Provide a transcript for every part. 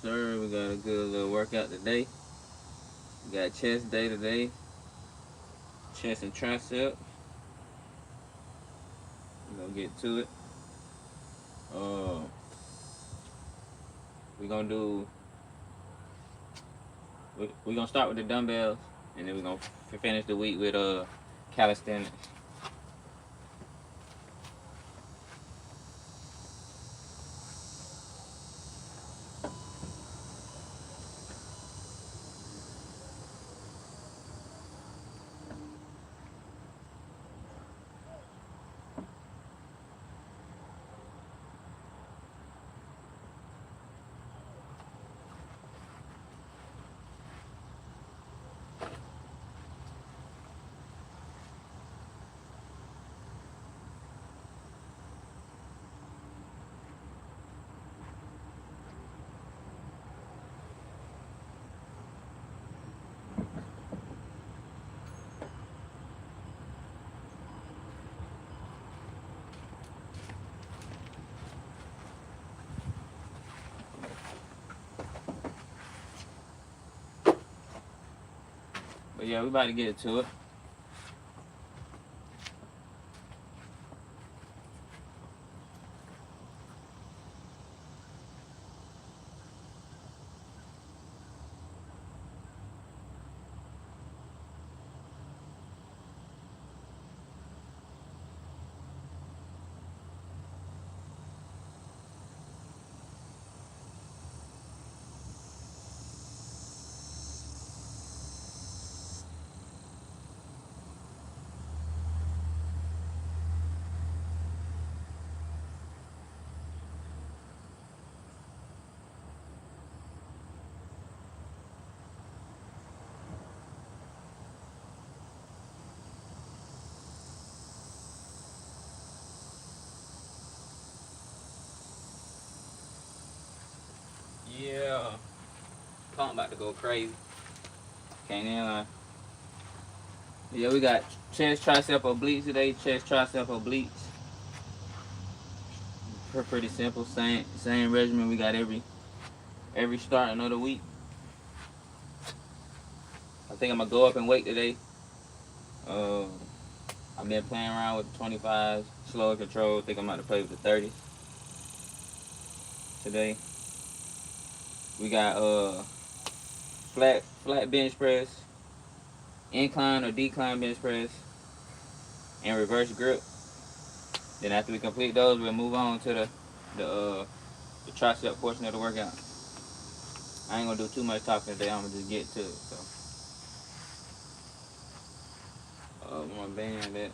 sir. We got a good little workout today. We got chest day today. Chest and tricep. We're gonna get to it. We're gonna do. We're gonna start with the dumbbells, and then we're gonna finish the week with calisthenics. But yeah, we about to get to it. Yeah, pump about to go crazy. Can't even lie. Yeah, we got chest, tricep, obliques today. Chest, tricep, obliques. Pretty simple. Same regimen we got every starting of the week. I think I'm gonna go up in weight today. I've been playing around with the 25s, slow and control. I think I'm about to play with the 30s today. We got flat bench press, incline or decline bench press, and reverse grip. Then after we complete those, we'll move on to the tricep portion of the workout. I ain't gonna do too much talking today. I'm gonna just get to it. So, my band that.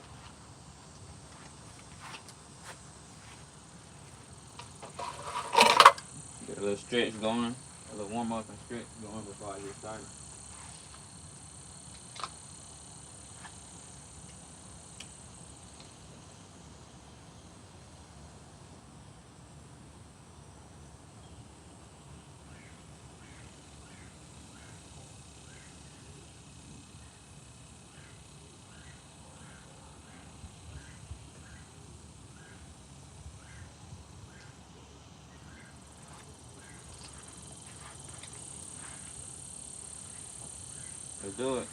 Get a little stretch going, a little warm up and stretch going before I get started. Let's do it.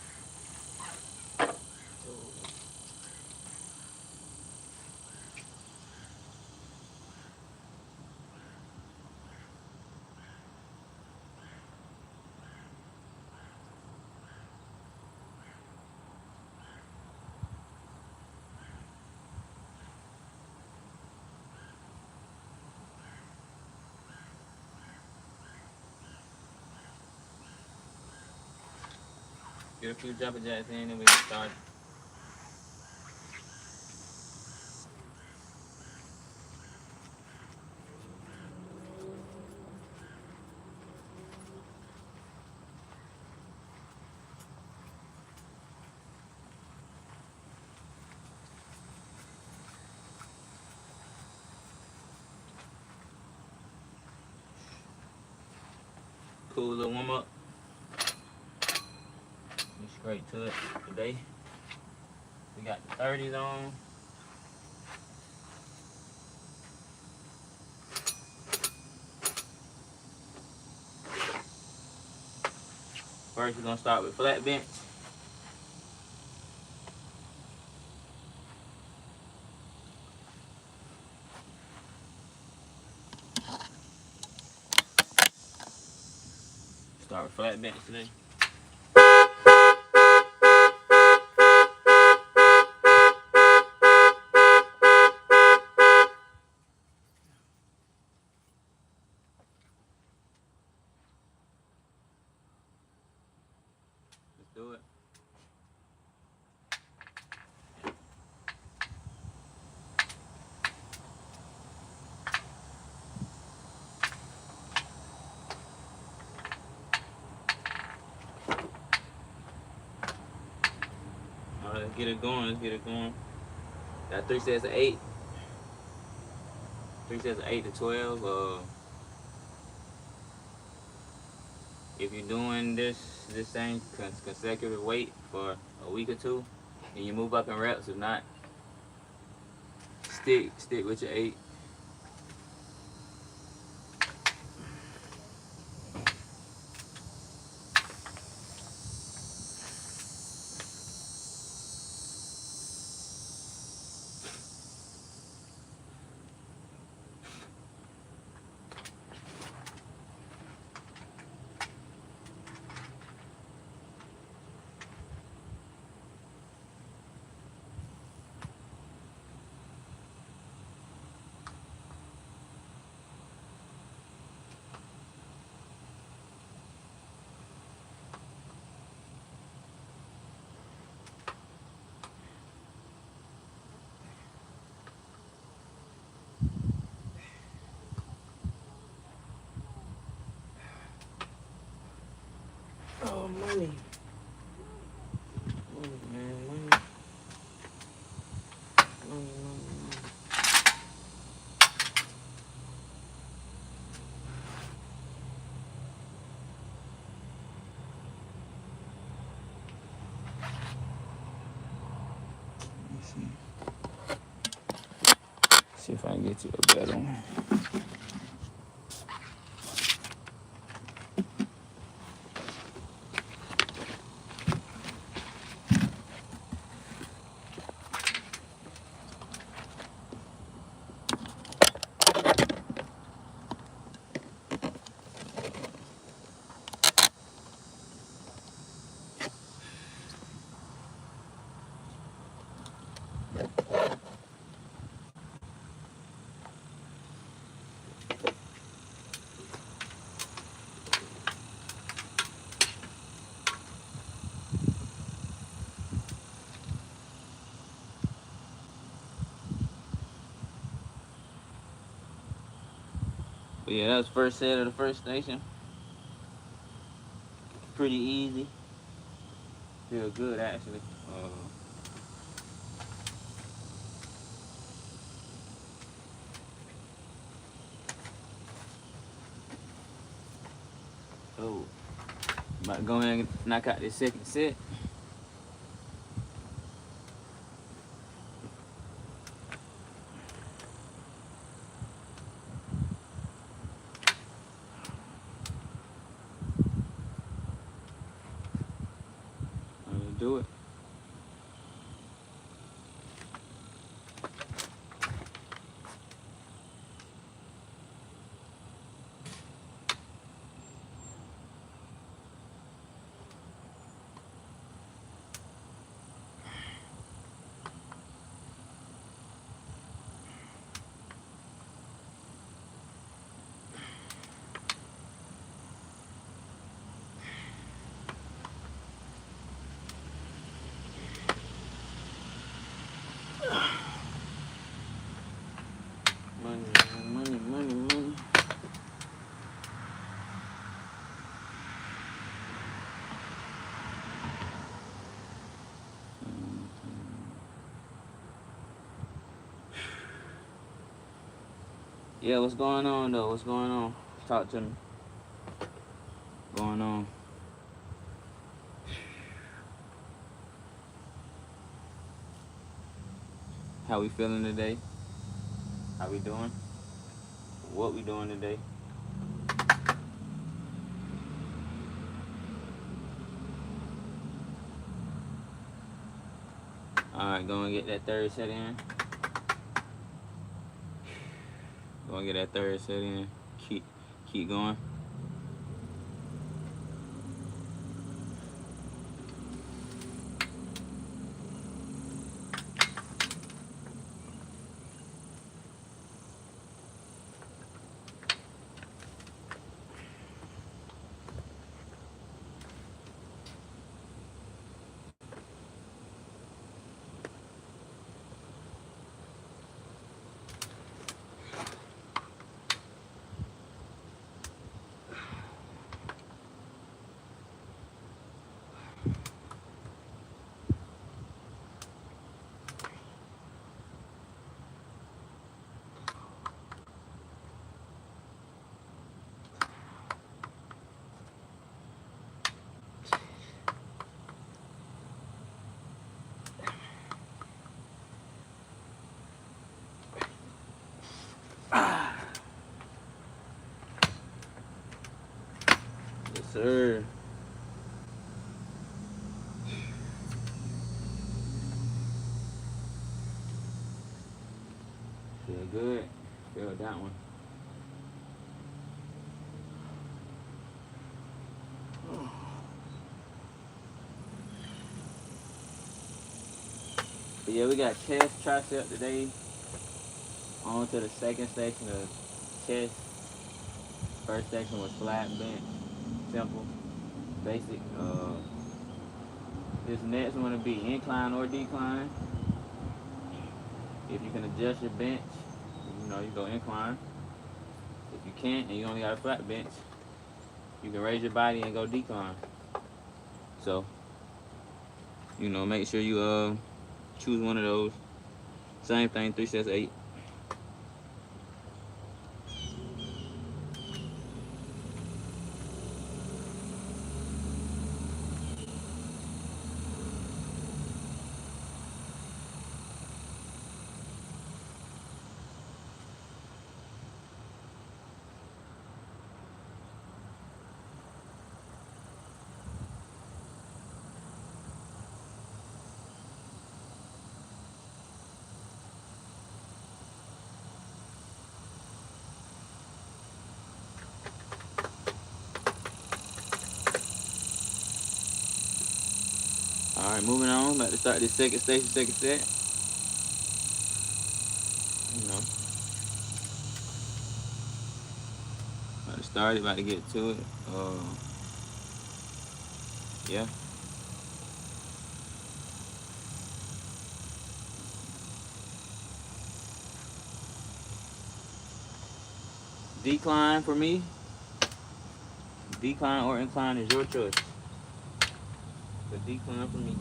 Get a few jumping jacks in and we can start. Cool little warm up. Get straight to it today. We got the 30s on. First, we're gonna start with flat bench. Start with flat bench today. Let's do it. Alright, let's get it going. Let's get it going. Got 3 sets of 8. 3 sets of 8 to 12. If you're doing this same consecutive weight for a week or 2, and you move up in reps, if not, stick with your 8. Oh, money. Money, man, money. Money. See if I can get you a better one. But yeah, that was first set of the first station. Pretty easy. Feel good actually. So, about to go ahead and knock out this second set. Let's do it. Money. Yeah, what's going on though? What's going on? Talk to me. What's going on? How we feeling today? How we doing? What we doing today? Alright, go and get that third set in. Go and get that third set in. Keep going. Yes, sir. Feel good. Feel that one. But yeah, we got chest, tricep today. On to the second section of chest. First section was flat bench, simple, basic. This next one will be incline or decline. If you can adjust your bench, you go incline. If you can't and you only got a flat bench, you can raise your body and go decline. So, make sure you choose one of those. Same thing, 3 sets, 8. Alright, moving on. About to start this second station, second set. About to start it, about to get to it. Yeah. Decline for me. Decline or incline is your choice. But decline for me.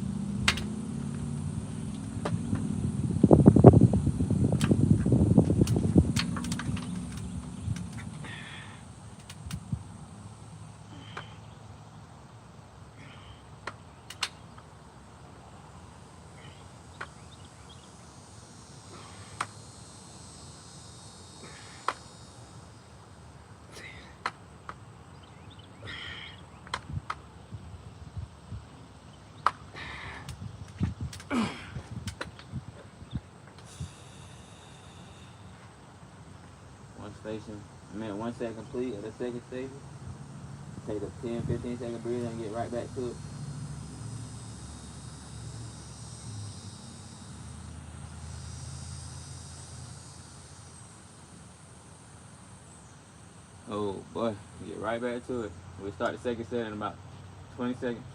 One set complete of the second station. Take a 10-15 second breather and get right back to it. Oh boy, get right back to it. We'll start the second set in about 20 seconds.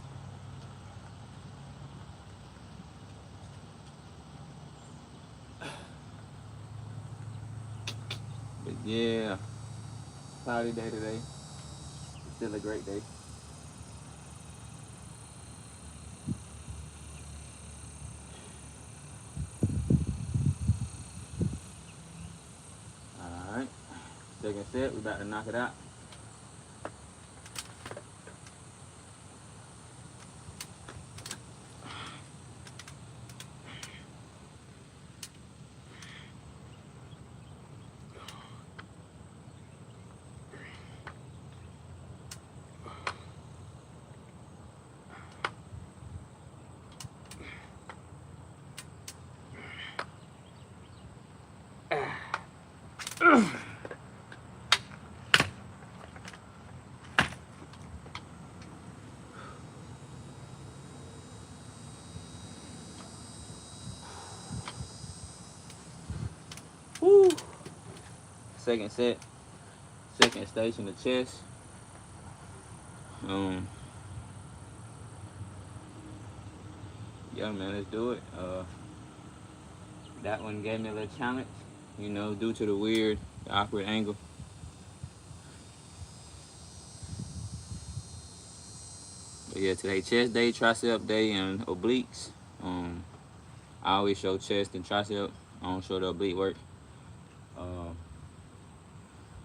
But yeah, cloudy day today. It's still a great day. Alright, second set, we about to knock it out. second set, second station, the chest. Yeah, man, let's do it. That one gave me a little challenge, you know, due to the awkward angle. But yeah, today chest day, tricep day, and obliques. I always show chest and tricep. I don't show the oblique work.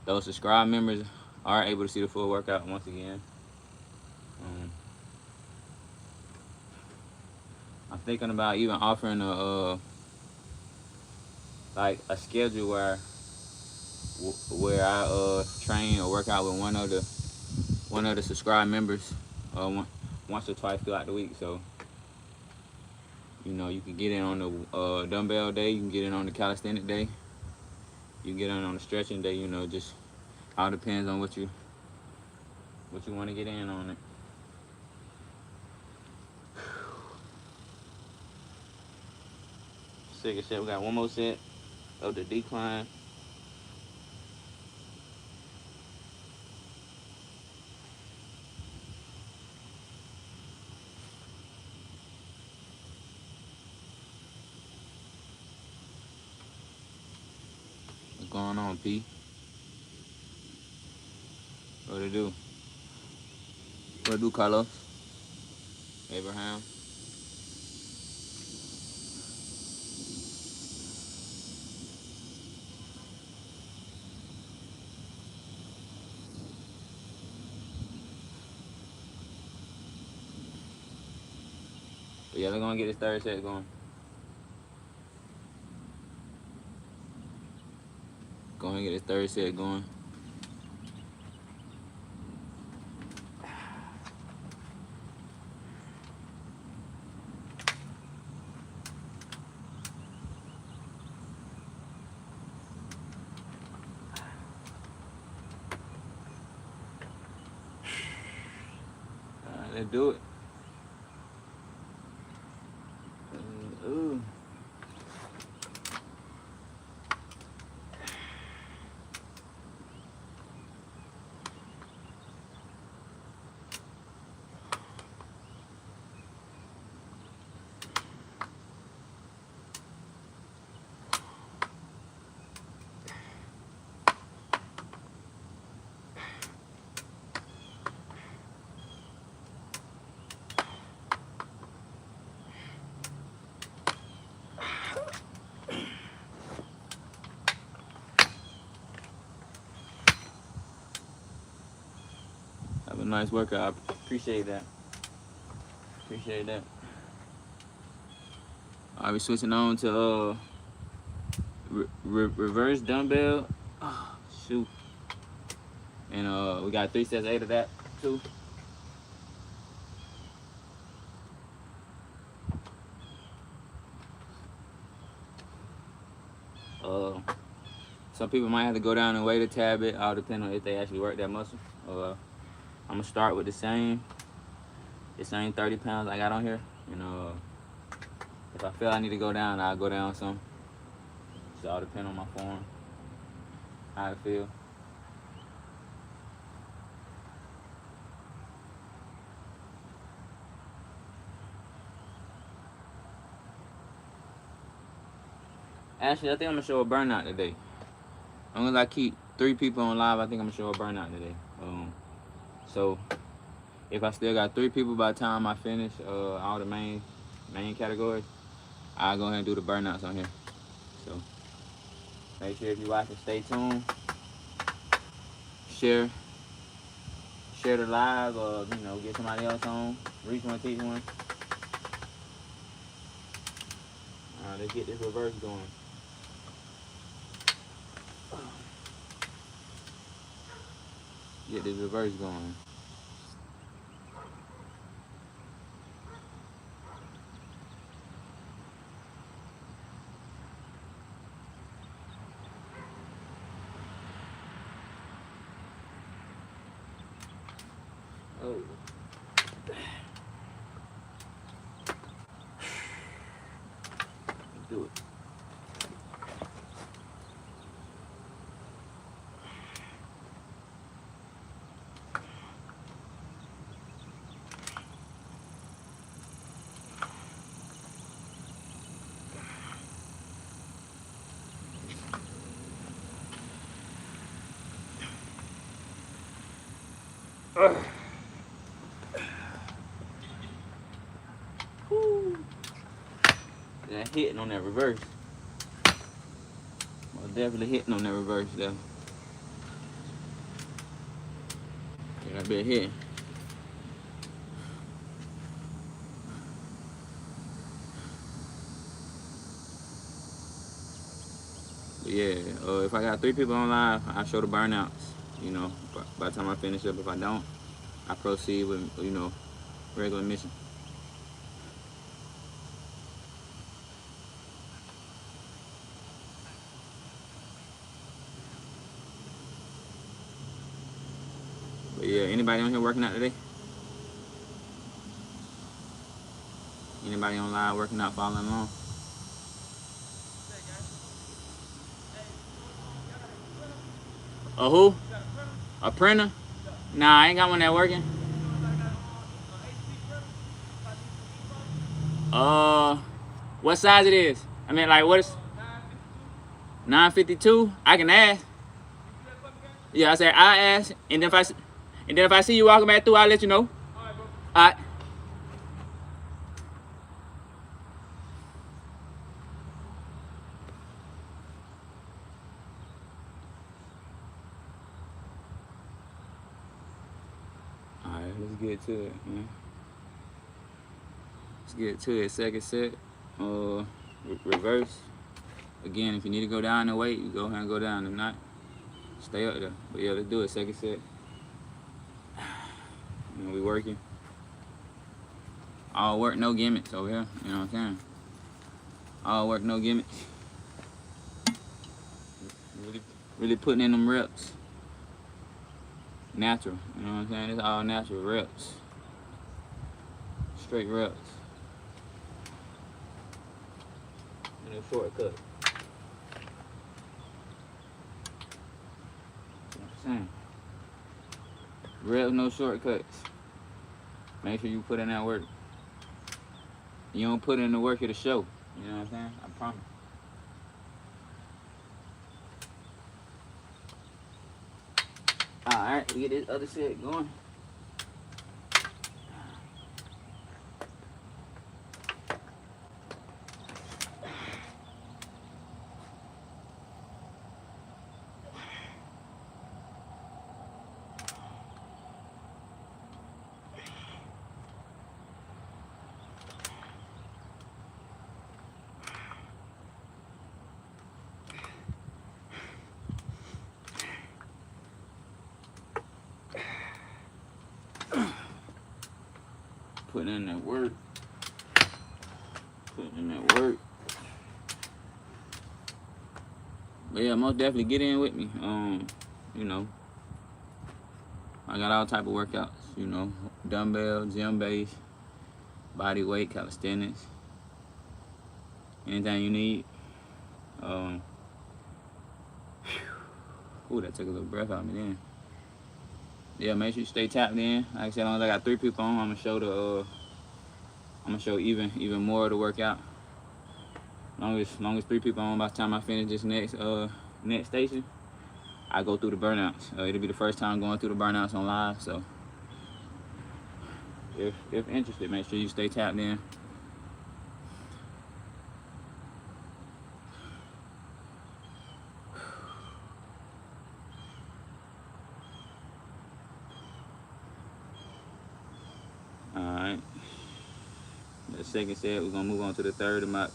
Those subscribe members are able to see the full workout once again. I'm thinking about even offering a schedule where I train or work out with one of the subscribed members once or twice throughout the week. So you know, you can get in on the dumbbell day, you can get in on the calisthenic day, you can get in on the stretching day. You know, just all depends on what you want to get in on it. Second set, we got one more set of the decline. What's going on, P? What to do? What to do, Carlos? Abraham? But yeah, they're gonna get this third set going. Go ahead and get this third set going. Alright, let's do it. Ooh. Have a nice workout. I appreciate that. Appreciate that. I'll be switching on to reverse dumbbell. Oh, shoot. And we got 3 sets, 8 of that too. Some people might have to go down and weight a tad bit, all depending on if they actually work that muscle. I'm gonna start with the same 30 pounds I got on here. You know, if I feel I need to go down, I'll go down some. So all depend on my form, how I feel. Actually, I think I'm gonna show a burnout today. As long as I keep 3 people on live, I think I'm gonna show a burnout today. So if I still got 3 people by the time I finish all the main categories, I'll go ahead and do the burnouts on here. So make sure if you're watching, stay tuned. Share the live, or you know, get somebody else on. Reach one, teach one. Let's get this reverse going. Get this reverse going. Oh. Do it. Woo. That hitting on that reverse. Well, definitely hitting on that reverse there. Yeah, that bit hitting. But yeah, if I got 3 people on live, I show the burnouts. You know, by the time I finish up, if I don't, I proceed with, you know, regular mission. But yeah, anybody on here working out today? Anybody on live working out, following along? A who? A printer? Nah, I ain't got one that working. What size it is? I mean, like, what is 952? I can ask. Yeah, I said I ask, and then if I see you walking back through, I'll let you know. All right. All right, let's get to it, man. Let's get to it. Second set. Reverse. Again, if you need to go down and weight, you go ahead and go down. If not, stay up there. But yeah, let's do it. Second set. You know, we working. All work, no gimmicks over here. You know what I'm saying? All work, no gimmicks. Really putting in them reps. Natural. You know what I'm saying? It's all natural reps. Straight reps. And a shortcut. You know what I'm saying? Reps, no shortcuts. Make sure you put in that work. You don't put in the work, it'll show. You know what I'm saying? I promise. Alright, we get this other set going. Putting in that work. Putting in that work. But yeah, most definitely get in with me. You know, I got all type of workouts. You know, dumbbell, gym base, body weight, calisthenics, anything you need. Ooh, that took a little breath out of me then. Yeah, make sure you stay tapped in. Like I said, as long as I got 3 people on, I'm gonna show even more of the workout. As long as 3 people on, by the time I finish this next station, I go through the burnouts. It'll be the first time going through the burnouts on live. So if interested, make sure you stay tapped in. Alright. The second set, we're gonna move on to the third in about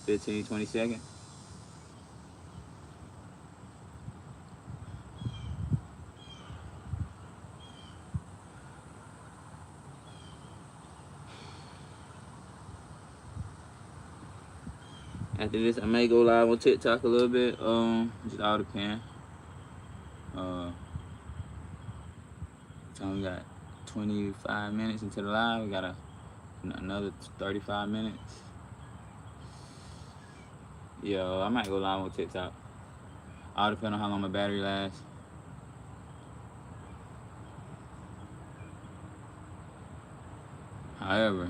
15-20 seconds. After this, I may go live on TikTok a little bit. Just all depends. So we got 25 minutes into the live. We got another 35 minutes. Yeah, I might go live on TikTok. All depends on how long my battery lasts. However,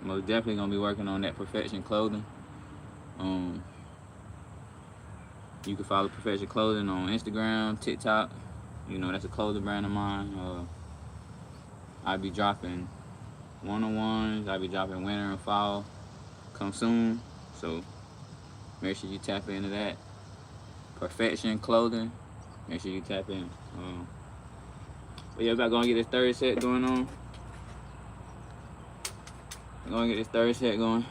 most definitely gonna be working on that Perfection Clothing. You can follow Perfection Clothing on Instagram, TikTok. You know, that's a clothing brand of mine. I'll be dropping one-on-ones. I'll be dropping winter and fall come soon. So make sure you tap into that. Perfection clothing. Make sure you tap in. But yeah, we're about to go and get this third set going on. We're going to get this third set going.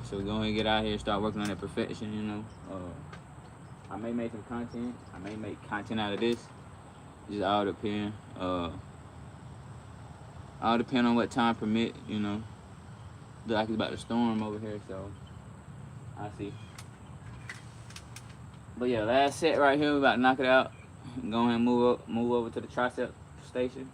So we're going to get out here and start working on that perfection, you know. I may make some content. I may make content out of this. Just all depend. All depend on what time permit, you know. Look like it's about to storm over here, so I see. But yeah, last set right here, we're about to knock it out. Go ahead and move over to the tricep station.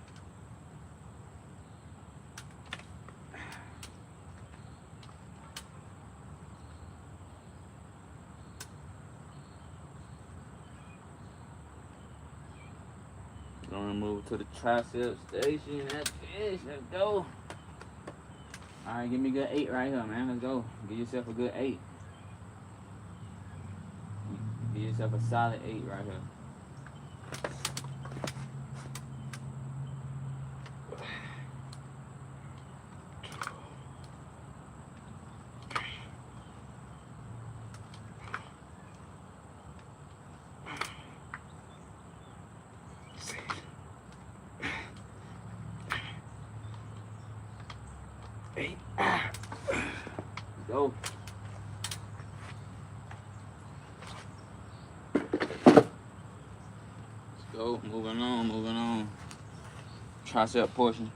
Gonna move to the tricep station. That's finished. Let's go. Alright, give me a good 8 right here, man. Let's go. Give yourself a good 8. Give yourself a solid 8 right here. Go. Let's go. Moving on. Tricep portion.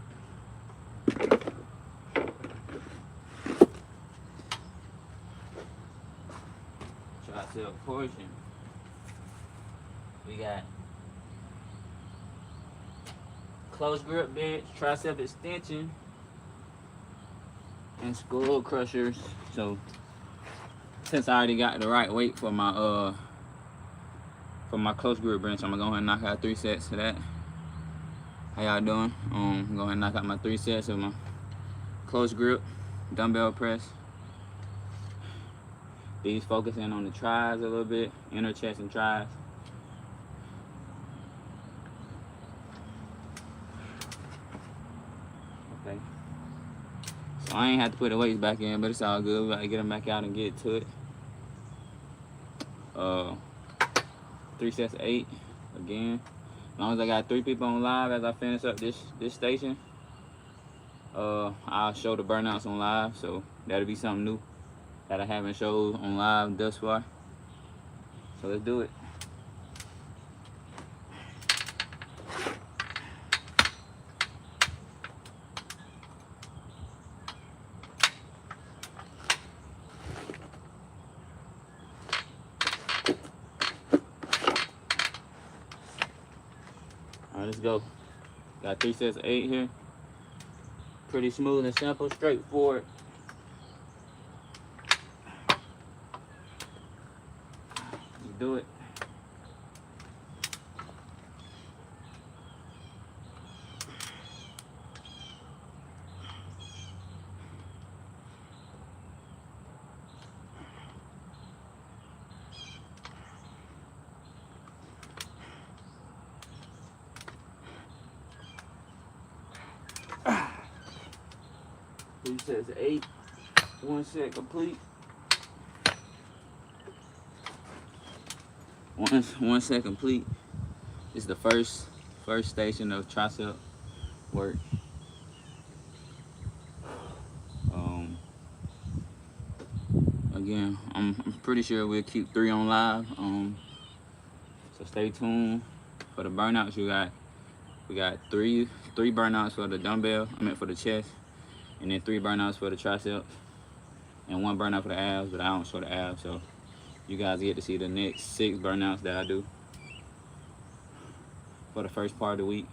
Tricep portion. We got close grip bench, tricep extension, and skull crushers. So since I already got the right weight for my close grip bench, I'm gonna go ahead and knock out 3 sets of that. How y'all doing? Go ahead and knock out my 3 sets of my close grip dumbbell press. These focusing on the tris a little bit, inner chest and tris. Okay. So I ain't have to put the weights back in, but it's all good. We got to get them back out and get to it. 3 sets of 8 again. As long as I got 3 people on live as I finish up this station, I'll show the burnouts on live. So that'll be something new that I haven't showed on live thus far. So let's do it. Alright, let's go. Got 3 sets of 8 here. Pretty smooth and simple, straightforward. Let's do it. Three sets of 8, 1 set complete. One set complete. This is the first station of tricep work. Again, I'm pretty sure we'll keep 3 on live. So stay tuned for the burnouts. We got three burnouts for the dumbbell. For the chest. And then 3 burnouts for the triceps, and 1 burnout for the abs, but I don't show the abs, so you guys get to see the next 6 burnouts that I do for the first part of the week.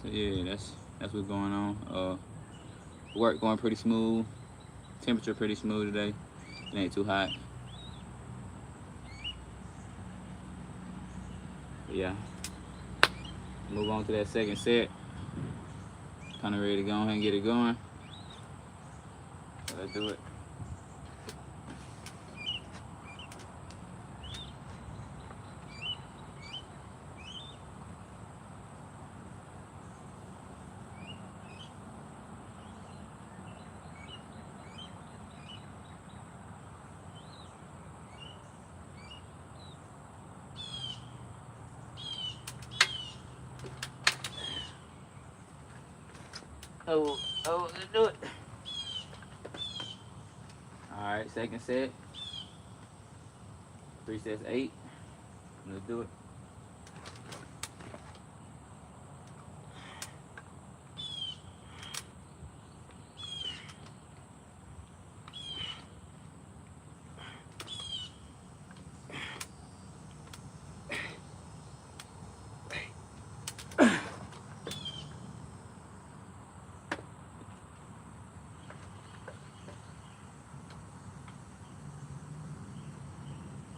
So yeah, that's what's going on. Work going pretty smooth. Temperature pretty smooth today. It ain't too hot. Yeah, move on to that second set. Kind of ready to go ahead and get it going. So let's do it. Oh, let's do it. All right, second set. 3 sets, 8. Let's do it.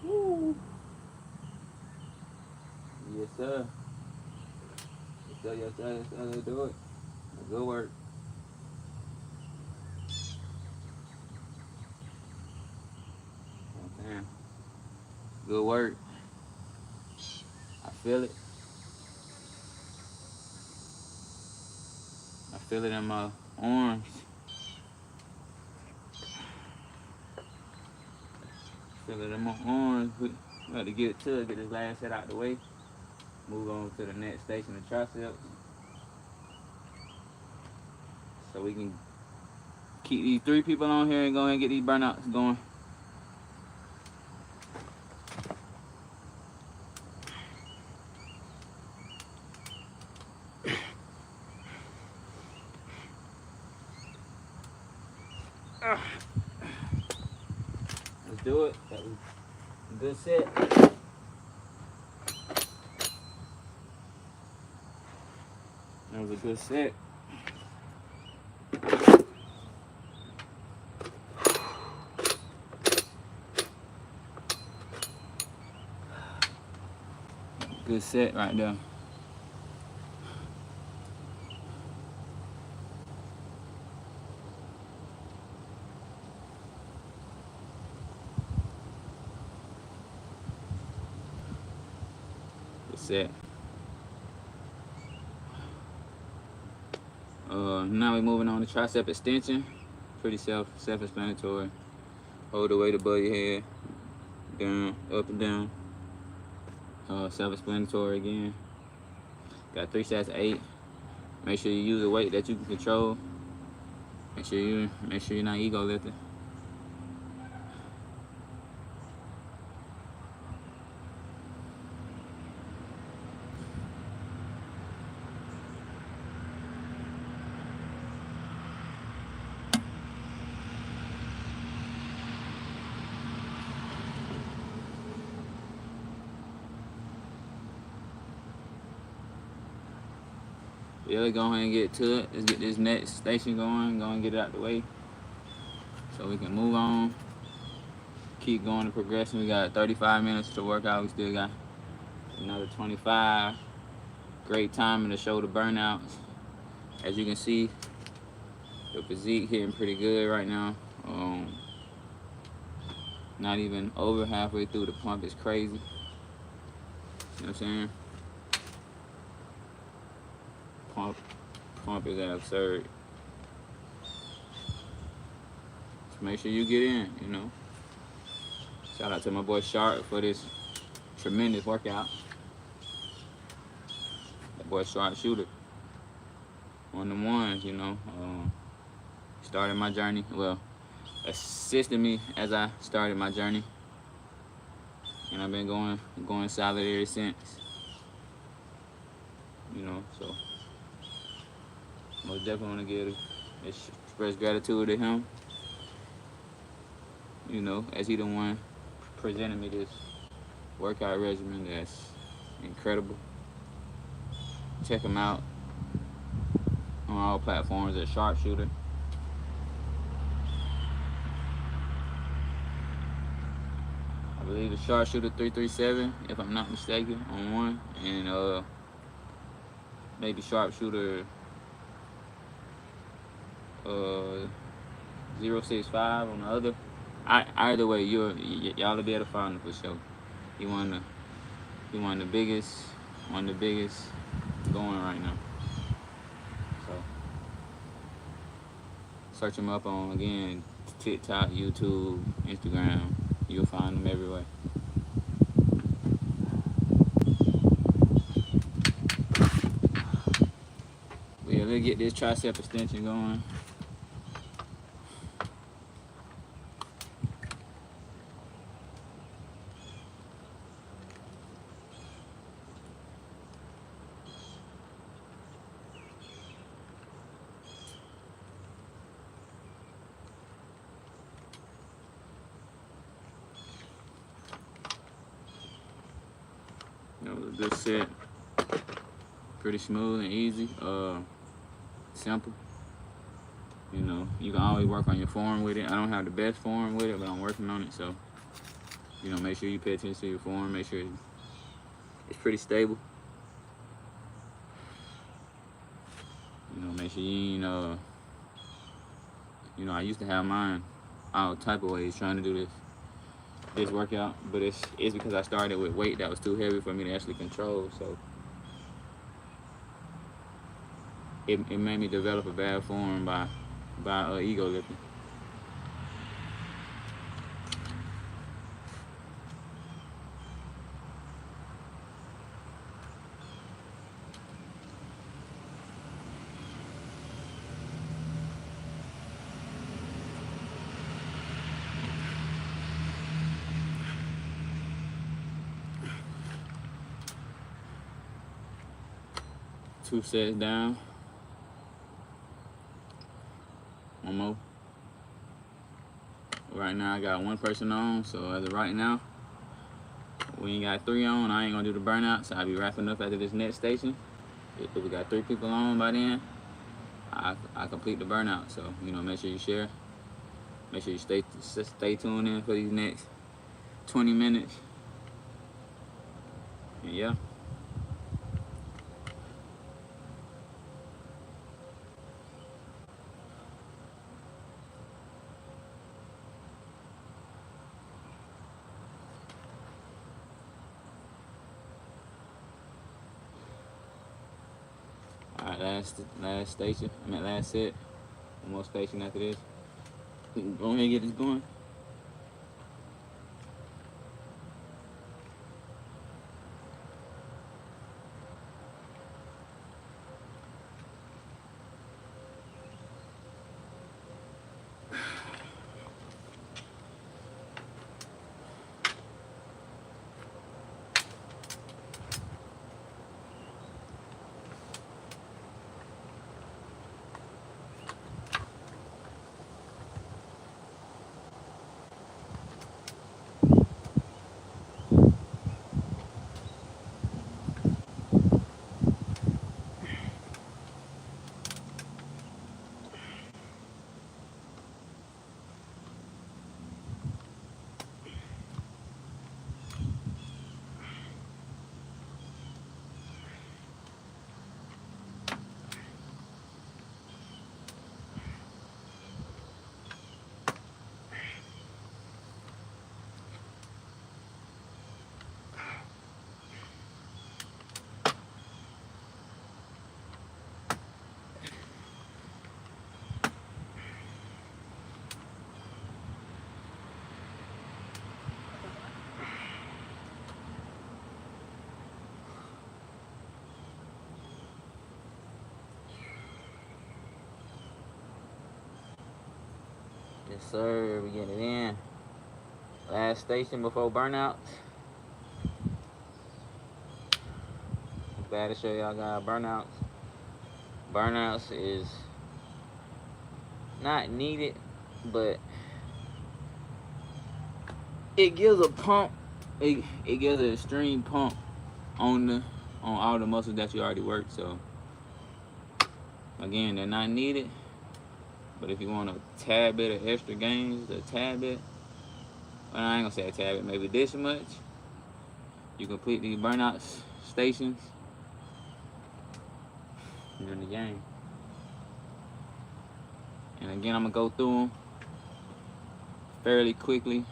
Woo. Yes, sir. Yes, sir, yes, sir, yes, sir. Let's do it. Good work. Okay. Good work. I feel it. I feel it in my arms. Feel it in my arms. We got to get this last set out the way. Move on to the next station, the triceps. So we can keep these 3 people on here and go ahead and get these burnouts going. Let's do it. That was a good set. That was a good set. Good set right there. Good set. Now we're moving on to tricep extension. Pretty self-explanatory. Hold the weight above your head, down, up and down. Self-explanatory again. Got 3 sets, 8. Make sure you use a weight that you can control. Make sure you're not ego lifting. Yeah, let's go ahead and get to it. Let's get this next station going. Go and get it out the way so we can move on. Keep going and progressing. We got 35 minutes to work out. We still got another 25. Great timing to show the burnouts. As you can see, the physique hitting pretty good right now. Not even over halfway through the pump is crazy. You know what I'm saying? Pump is absurd. So make sure you get in, you know. Shout out to my boy Sharp for this tremendous workout. That boy Sharp shooter. One of the ones, you know. Started my journey. Well, assisted me as I started my journey. And I've been going solid ever since. You know, so most definitely want to express gratitude to him. You know, as he the one presented me this workout regimen that's incredible. Check him out on all platforms at Sharpshooter. I believe it's Sharpshooter 337, if I'm not mistaken, on one, and maybe Sharpshooter 065 on the other. Either way, y'all will be able to find him for sure. He one of the biggest going right now. So search him up on, again, TikTok, YouTube, Instagram. You'll find him everywhere. But yeah, let's get this tricep extension going. That was a good set. Pretty smooth and easy. Simple. You know, you can always work on your form with it. I don't have the best form with it, but I'm working on it. So, you know, make sure you pay attention to your form. Make sure it's pretty stable. You know, make sure you ain't, you know, I used to have mine all type of ways trying to do this workout, but it's because I started with weight that was too heavy for me to actually control. So it made me develop a bad form by ego lifting. Two sets down. One more. Right now I got one person on, so as of right now, we ain't got 3 on. I ain't gonna do the burnout, so I'll be wrapping up after this next station. If we got 3 people on by then, I complete the burnout. So, you know, make sure you share. Make sure you stay tuned in for these next 20 minutes. And yeah. Alright, last station. Last set. One more station after this. Go ahead and get this going. Yes, sir. We getting it in. Last station before burnout. I'm glad to show y'all got burnouts. Burnouts is not needed, but it gives a pump. It gives an extreme pump on all the muscles that you already worked. So again, they're not needed. But if you want a tad bit of extra gains, a tad bit, well, I ain't gonna say a tad bit, maybe this much, you complete these burnout stations, you're in the game. And again, I'm gonna go through them fairly quickly.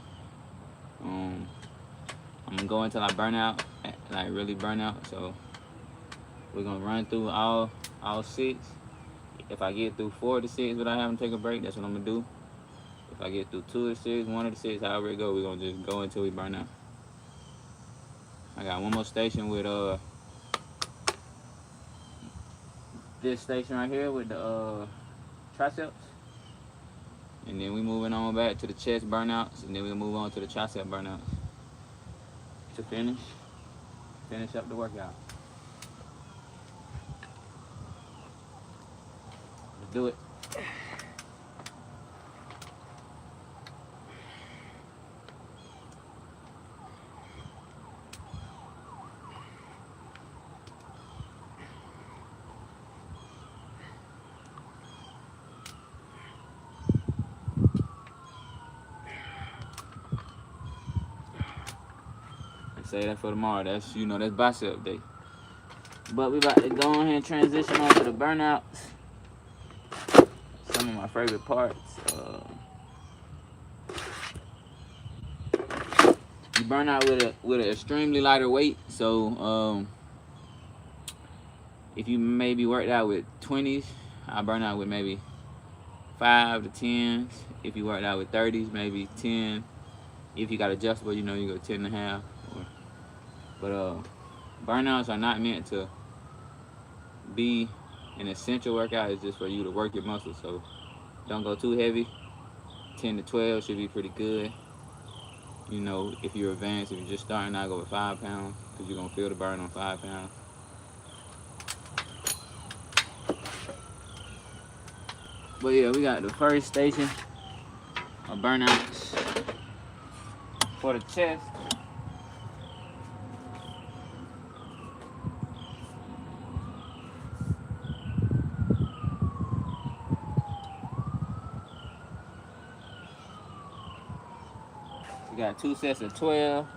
I'm gonna go until I burn out, like really burn out. So we're gonna run through all 6. If I get through 4 of the 6 without having to take a break, that's what I'm gonna do. If I get through 2 of the 6, 1 of the 6, however it go, we're gonna just go until we burn out. I got one more station with this station right here with the triceps. And then we moving on back to the chest burnouts, and then we'll move on to the tricep burnouts to finish up the workout. Let's do it. Say that for tomorrow. That's, you know, that's bicep day. But we about to go on here and transition on to the burnouts. Some of my favorite parts. You burn out with an extremely lighter weight. So if you maybe worked out with 20s, I burn out with maybe 5 to 10s. If you worked out with 30s, maybe 10. If you got adjustable, you know, you go 10 and a half. But burnouts are not meant to be an essential workout. It's just for you to work your muscles. So don't go too heavy. 10 to 12 should be pretty good. You know, if you're advanced, if you're just starting out, go with 5 pounds, because you're gonna feel the burn on 5 pounds. But yeah, we got the first station of burnouts for the chest. We got 2 sets of 12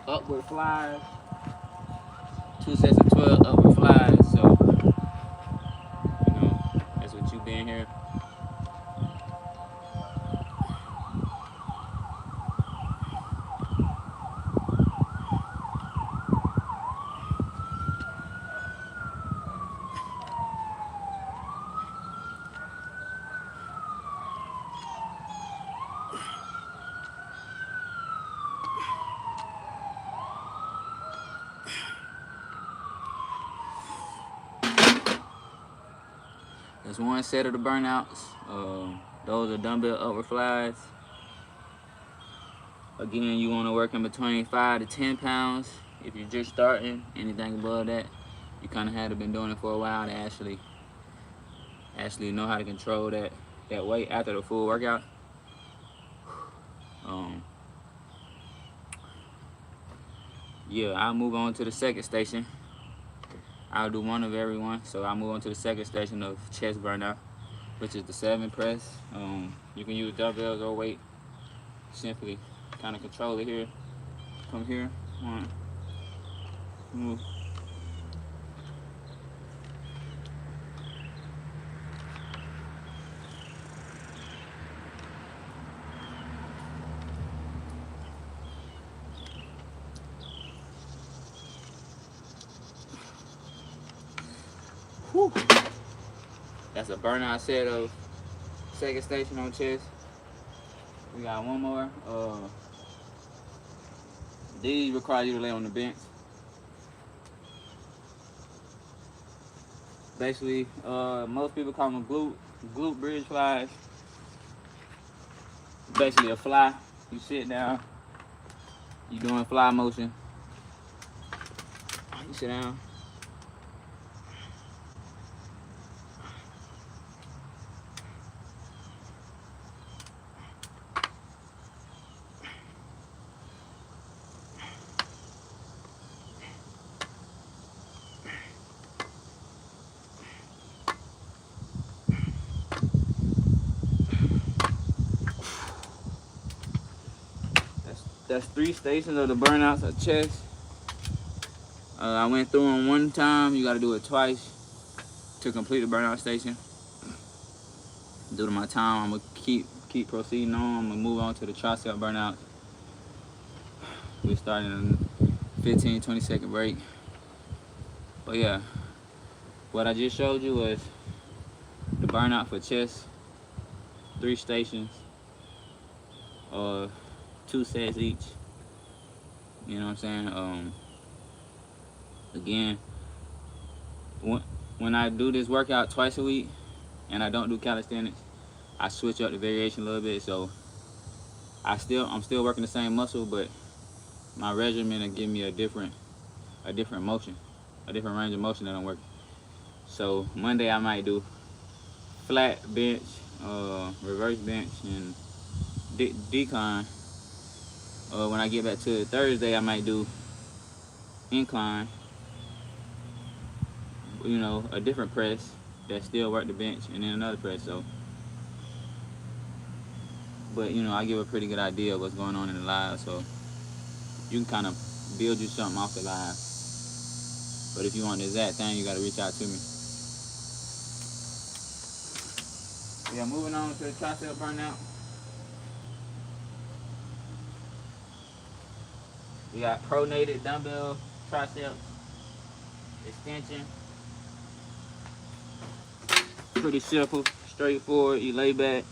upward flies. 2 sets of 12 upward flies. So, you know, that's what you been here. That's one set of the burnouts. Those are dumbbell upward flies. Again, you want to work in between 5 to 10 pounds. If you're just starting, anything above that, you kind of had to been doing it for a while to actually know how to control that weight after the full workout. Yeah, I'll move on to the second station. I'll do one of every one. So I'll move on to the second station of chest burnout, which is the 7 press. You can use dumbbells or weight. Simply kind of control it here. Come here. 1, move. Whew. That's a burnout set of second station on chest. We got one more. These require you to lay on the bench. Basically, most people call them glute bridge flies. Basically a fly. You sit down, you doing fly motion. You sit down. That's 3 stations of the burnouts of chest. I went through them one time. You got to do it twice to complete the burnout station. Due to my time, I'm gonna keep proceeding on. I'm gonna move on to the tricep burnout. We're starting a 15-20 second break. But yeah, what I just showed you was the burnout for chest. 3 stations, 2 sets each. You know what I'm saying? Again, when I do this workout twice a week and I don't do calisthenics, I switch up the variation a little bit. So I'm still working the same muscle, but my regimen will give me a different motion, a different range of motion that I'm working. So Monday I might do flat bench, reverse bench, and decline. When I get back to Thursday, I might do incline. You know, a different press that still work the bench, and then another press. So, but you know, I give a pretty good idea of what's going on in the live, so you can kind of build you something off the live. But if you want the exact thing, you got to reach out to me. Yeah, moving on to the tricep burnout. We got pronated dumbbell triceps extension. Pretty simple, straightforward. You lay back,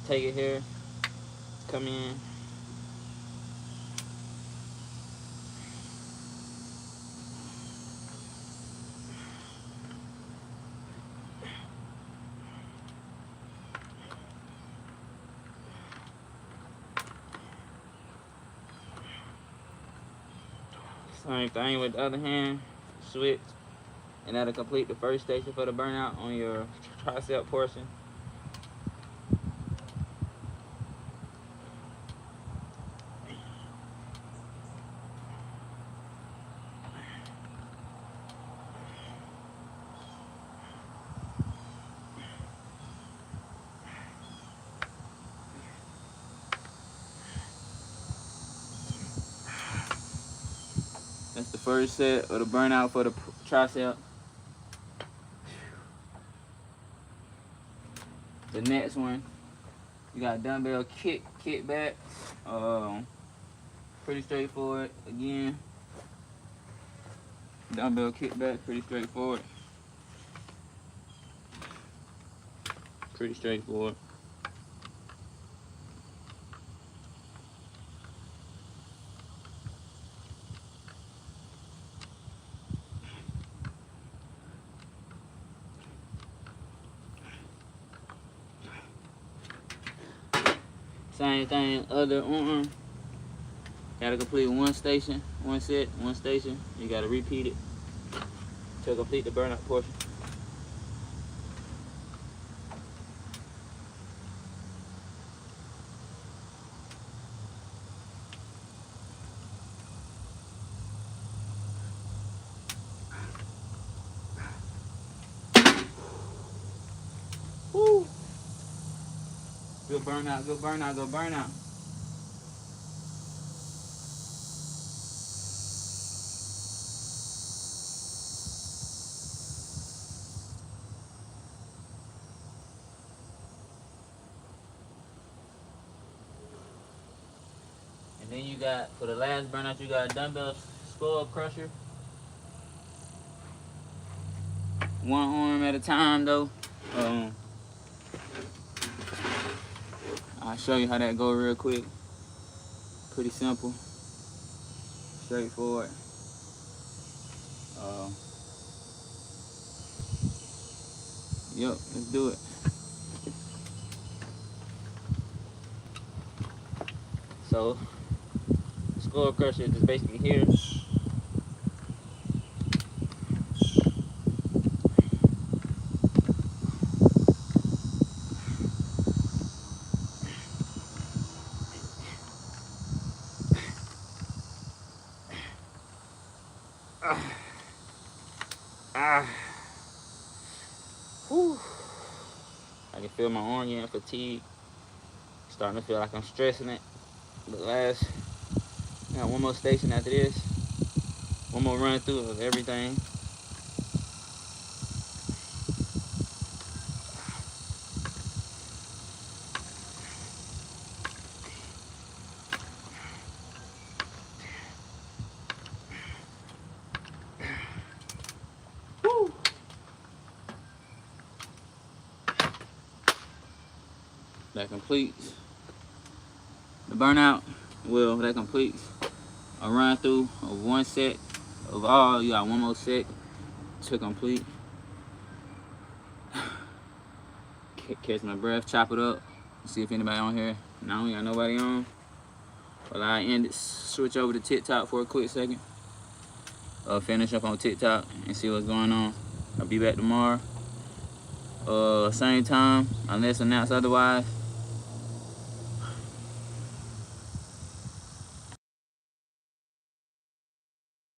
take it here, come in. Same thing with the other hand, switch, and that'll complete the first station for the burnout on your tricep portion. That's the first set of the burnout for the tricep. The next one, you got dumbbell kickback. Pretty straightforward. Again, dumbbell kickback, pretty straightforward. Pretty straightforward. Same thing, other arm. Gotta complete one station, one set, one station. You gotta repeat it to complete the burnout portion. Woo! Good burnout, good burnout, good burnout. And then you got, for the last burnout, you got a dumbbell skull crusher. One arm at a time though. I'll show you how that go real quick. Pretty simple, straightforward. Yep, let's do it. So, skull crusher is just basically here. Whew. I can feel my arm getting fatigued. Starting to feel like I'm stressing it. But last, got one more station after this. One more run through of everything. Woo. That completes the burnout. Well, that completes a run through of one set of all. You got one more set to complete. Catch my breath, chop it up, see if anybody on here. Now we got nobody on. Well, I end it, switch over to TikTok for a quick second. Finish up on TikTok and see what's going on. I'll be back tomorrow. Same time, unless announced otherwise.